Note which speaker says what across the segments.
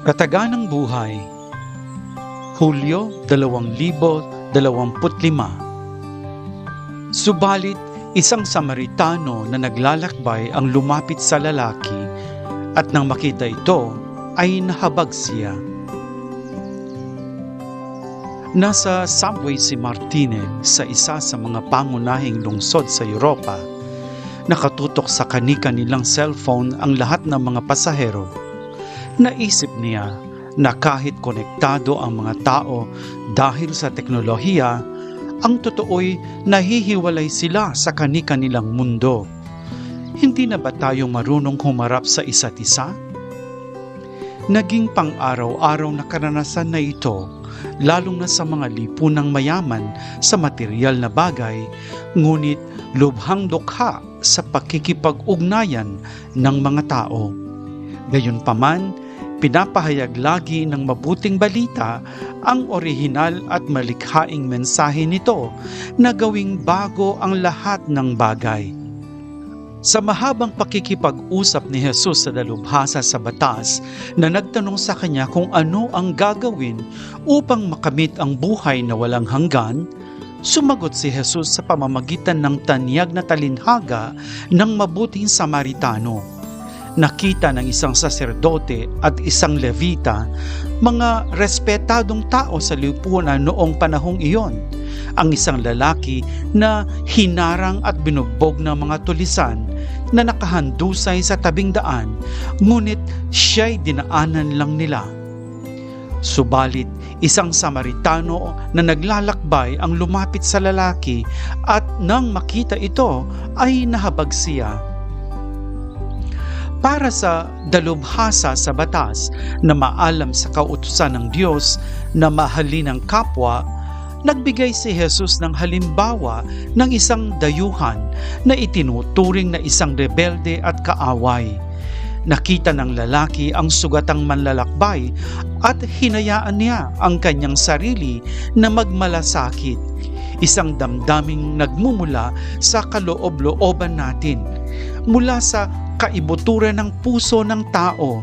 Speaker 1: Kataganang buhay, Hulyo 2025. Subalit, isang Samaritano na naglalakbay ang lumapit sa lalaki at nang makita ito ay nahabag siya. Nasa subway si Martinez sa isa sa mga pangunahing lungsod sa Europa. Nakatutok sa kani-kanilang cellphone ang lahat ng mga pasahero. Naisip niya na kahit konektado ang mga tao dahil sa teknolohiya, ang totoo'y nahihiwalay sila sa kani-kanilang mundo. Hindi na ba tayo marunong humarap sa isa't isa? Naging pang-araw-araw na karanasan na ito, lalong na sa mga lipunang mayaman sa material na bagay, ngunit lubhang dukha sa pakikipag-ugnayan ng mga tao. Gayunpaman, pinapahayag lagi ng mabuting balita ang orihinal at malikhaing mensahe nito na gawing bago ang lahat ng bagay. Sa mahabang pakikipag-usap ni Jesus sa dalubhasa sa batas na nagtanong sa kanya kung ano ang gagawin upang makamit ang buhay na walang hanggan, sumagot si Jesus sa pamamagitan ng tanyag na talinhaga ng mabuting Samaritano. Nakita ng isang saserdote at isang levita, mga respetadong tao sa lipunan noong panahong iyon, ang isang lalaki na hinarang at binugbog ng mga tulisan na nakahandusay sa tabing daan, ngunit siya'y dinaanan lang nila. Subalit, isang Samaritano na naglalakbay ang lumapit sa lalaki at nang makita ito ay nahabag siya. Para sa dalubhasa sa batas na maalam sa kautusan ng Diyos na mahalin ang kapwa, nagbigay si Jesus ng halimbawa ng isang dayuhan na itinuturing na isang rebelde at kaaway. Nakita ng lalaki ang sugatang manlalakbay at hinayaan niya ang kanyang sarili na magmalasakit. Isang damdaming nagmumula sa kaloob-looban natin, mula sa kaibuturan ng puso ng tao.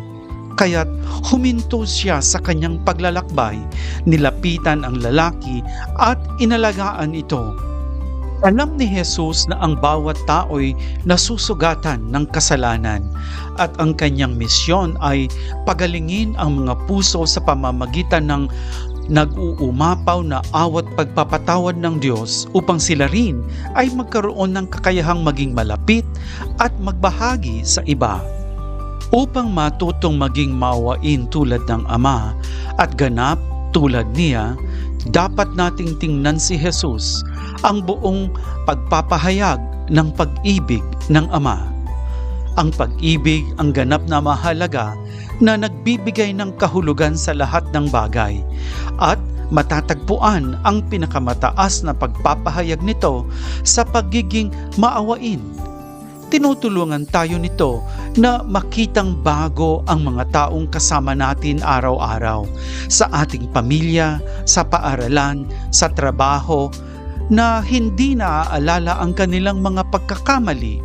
Speaker 1: Kaya't huminto siya sa kanyang paglalakbay, nilapitan ang lalaki at inalagaan ito. Alam ni Jesus na ang bawat tao'y nasusugatan ng kasalanan at ang kanyang misyon ay pagalingin ang mga puso sa pamamagitan ng nag-uumapaw na awat pagpapatawad ng Diyos upang sila rin ay magkaroon ng kakayahang maging malapit at magbahagi sa iba. Upang matutong maging maawain tulad ng Ama at ganap tulad niya, dapat nating tingnan si Jesus, ang buong pagpapahayag ng pag-ibig ng Ama. Ang pag-ibig ang ganap na mahalaga na nagbibigay ng kahulugan sa lahat ng bagay at matatagpuan ang pinakamataas na pagpapahayag nito sa pagiging maawain. Tinutulungan tayo nito na makitang bago ang mga taong kasama natin araw-araw sa ating pamilya, sa paaralan, sa trabaho, na hindi naaalala ang kanilang mga pagkakamali.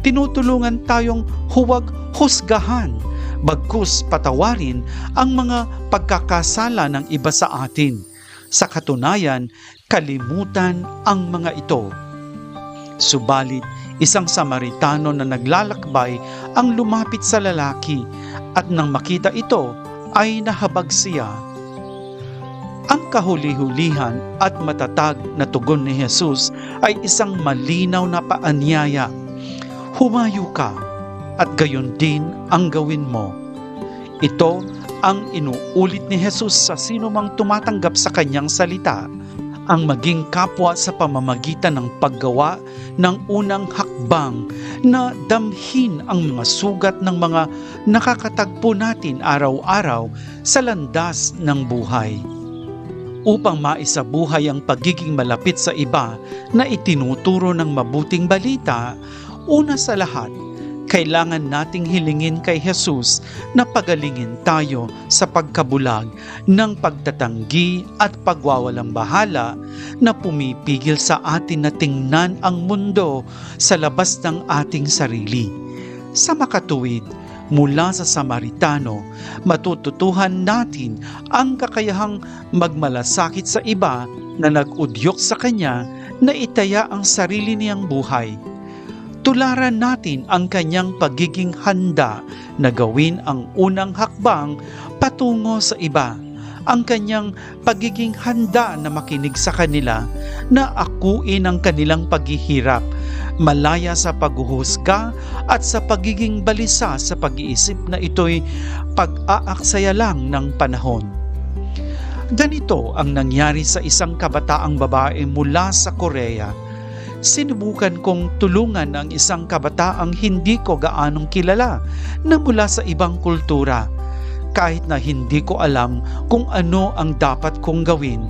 Speaker 1: Tinutulungan tayong huwag husgahan, bagkus patawarin ang mga pagkakasala ng iba sa atin. Sa katunayan, kalimutan ang mga ito. Subalit, isang Samaritano na naglalakbay ang lumapit sa lalaki at nang makita ito ay nahabag siya. Ang kahuli-hulihan at matatag na tugon ni Jesus ay isang malinaw na paanyaya. Humayo ka at gayon din ang gawin mo. Ito ang inuulit ni Jesus sa sinumang tumatanggap sa kanyang salita, ang maging kapwa sa pamamagitan ng paggawa ng unang hakbang na damhin ang mga sugat ng mga nakakatagpo natin araw-araw sa landas ng buhay. Upang maisabuhay ang pagiging malapit sa iba na itinuturo ng mabuting balita, una sa lahat, kailangan nating hilingin kay Jesus na pagalingin tayo sa pagkabulag ng pagtatanggi at pagwawalang bahala na pumipigil sa atin na tingnan ang mundo sa labas ng ating sarili. Sa makatuwid, mula sa Samaritano, matututuhan natin ang kakayahang magmalasakit sa iba na nag-udyok sa kanya na itaya ang sarili niyang buhay. Tularan natin ang kanyang pagiging handa na gawin ang unang hakbang patungo sa iba, ang kanyang pagiging handa na makinig sa kanila, na akuin ang kanilang paghihirap, malaya sa paghuhusga at sa pagiging balisa sa pag-iisip na ito'y pag-aaksaya lang ng panahon. Ganito ang nangyari sa isang kabataang babae mula sa Korea. Sinubukan kong tulungan ang isang kabataang hindi ko gaanong kilala na mula sa ibang kultura, kahit na hindi ko alam kung ano ang dapat kong gawin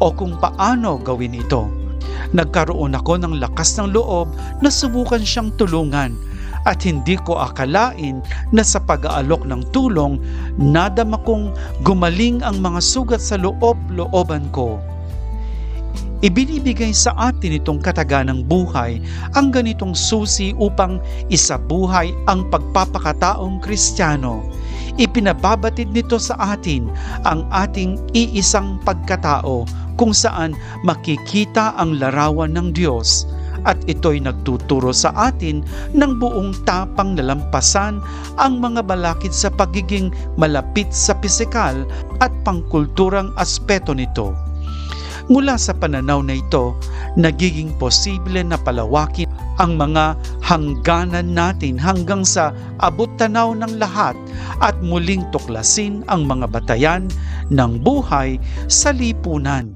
Speaker 1: o kung paano gawin ito. Nagkaroon ako ng lakas ng loob na subukan siyang tulungan, at hindi ko akalain na sa pag-aalok ng tulong, nadama kong gumaling ang mga sugat sa loob-looban ko. Ibinibigay sa atin itong kataganang buhay ang ganitong susi upang isabuhay ang pagpapakataong Kristiyano. Ipinababatid nito sa atin ang ating iisang pagkatao kung saan makikita ang larawan ng Diyos, at ito'y nagtuturo sa atin ng buong tapang na lampasan ang mga balakid sa pagiging malapit sa pisikal at pangkulturang aspeto nito. Mula sa pananaw na ito, nagiging posible na palawakin ang mga hangganan natin hanggang sa abot-tanaw ng lahat at muling tuklasin ang mga batayan ng buhay sa lipunan.